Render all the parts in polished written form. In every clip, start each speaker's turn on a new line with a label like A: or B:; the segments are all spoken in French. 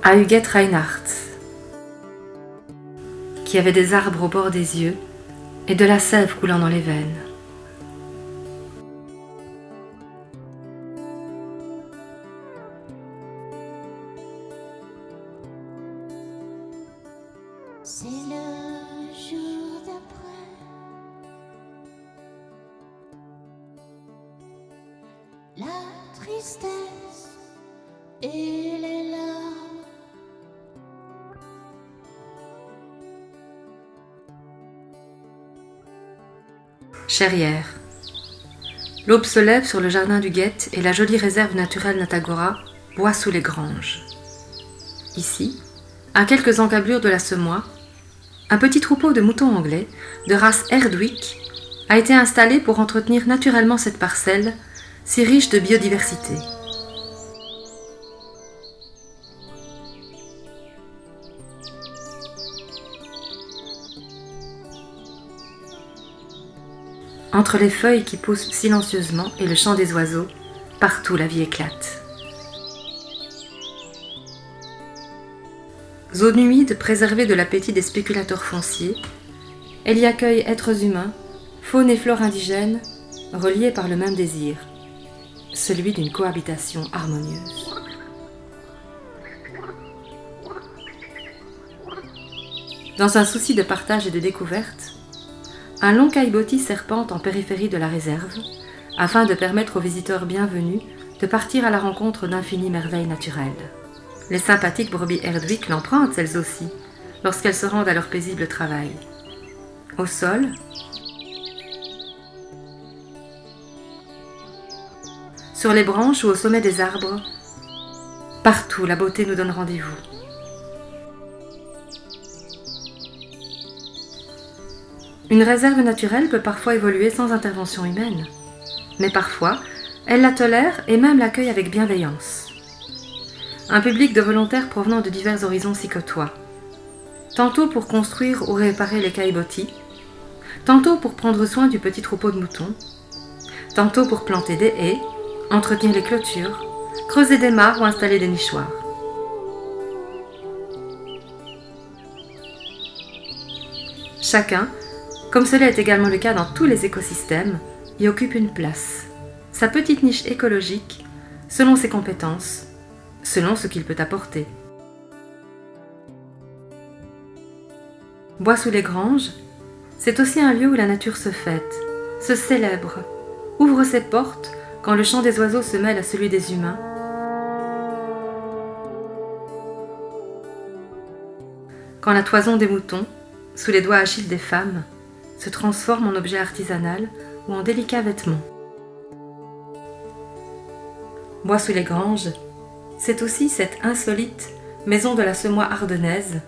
A: à Huguette Reinhardt, qui avait des arbres au bord des yeux et de la sève coulant dans les veines.
B: C'est le jour d'après, la tristesse et les larmes.
A: Cherrières. L'aube se lève sur le jardin d'Huguette et la jolie réserve naturelle Natagora boit sous les granges. Ici, à quelques encablures de la Semois, un petit troupeau de moutons anglais, de race Herdwick, a été installé pour entretenir naturellement cette parcelle, si riche de biodiversité. Entre les feuilles qui poussent silencieusement et le chant des oiseaux, partout la vie éclate. Zone humide préservée de l'appétit des spéculateurs fonciers, elle y accueille êtres humains, faune et flore indigènes, reliés par le même désir, celui d'une cohabitation harmonieuse. Dans un souci de partage et de découverte, un long caillebotis serpente en périphérie de la réserve, afin de permettre aux visiteurs bienvenus de partir à la rencontre d'infinies merveilles naturelles. Les sympathiques brebis Herdwick l'empruntent elles aussi, lorsqu'elles se rendent à leur paisible travail. Au sol, sur les branches ou au sommet des arbres, partout la beauté nous donne rendez-vous. Une réserve naturelle peut parfois évoluer sans intervention humaine, mais parfois, elle la tolère et même l'accueille avec bienveillance. Un public de volontaires provenant de divers horizons s'y côtoie, tantôt pour construire ou réparer les caillebotis, tantôt pour prendre soin du petit troupeau de moutons, tantôt pour planter des haies, entretenir les clôtures, creuser des mares ou installer des nichoirs. Chacun, comme cela est également le cas dans tous les écosystèmes, y occupe une place, sa petite niche écologique, selon ses compétences, selon ce qu'il peut apporter. Bois sous les granges, c'est aussi un lieu où la nature se fête, se célèbre, ouvre ses portes quand le chant des oiseaux se mêle à celui des humains, quand la toison des moutons, sous les doigts agiles des femmes, se transforme en objet artisanal ou en délicat vêtement. Bois sous les granges, c'est aussi cette insolite maison de la Semois ardennaise,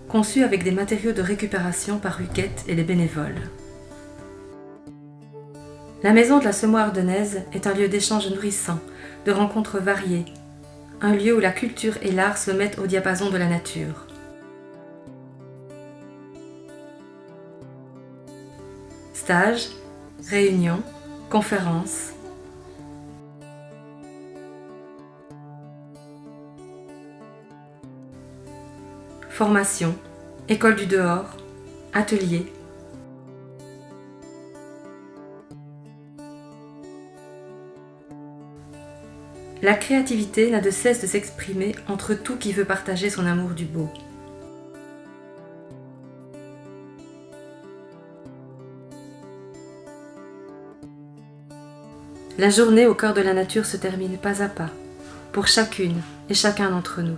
A: conçue avec des matériaux de récupération par Huguette et les bénévoles. La maison de la Semois ardennaise est un lieu d'échange nourrissant, de rencontres variées, un lieu où la culture et l'art se mettent au diapason de la nature. Stages, réunions, conférences. Formation, école du dehors, ateliers. La créativité n'a de cesse de s'exprimer entre tout qui veut partager son amour du beau. La journée au cœur de la nature se termine pas à pas, pour chacune et chacun d'entre nous.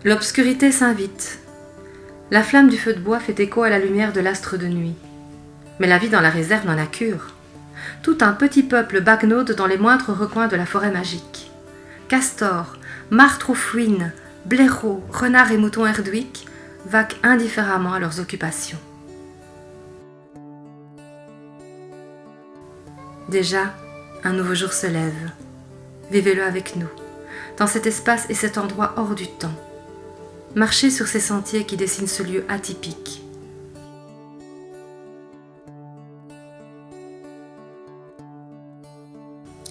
A: L'obscurité s'invite. La flamme du feu de bois fait écho à la lumière de l'astre de nuit. Mais la vie dans la réserve n'en a cure. Tout un petit peuple bagnaude dans les moindres recoins de la forêt magique. Castors, martres ou fouines, blaireaux, renards et moutons Herdwick vaquent indifféremment à leurs occupations. Déjà, un nouveau jour se lève. Vivez-le avec nous, dans cet espace et cet endroit hors du temps. Marchez sur ces sentiers qui dessinent ce lieu atypique.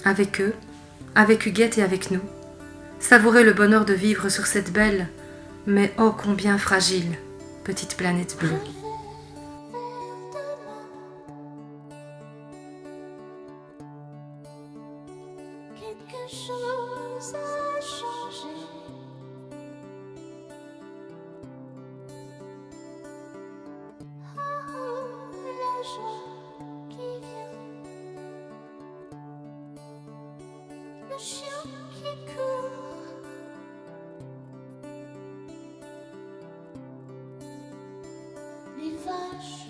A: avec eux, avec Huguette et avec nous, savourer le bonheur de vivre sur cette belle, mais oh combien fragile, petite planète bleue.
B: Quelque chose a changé. Oh, la joie qui vient, le chien qui court, les vaches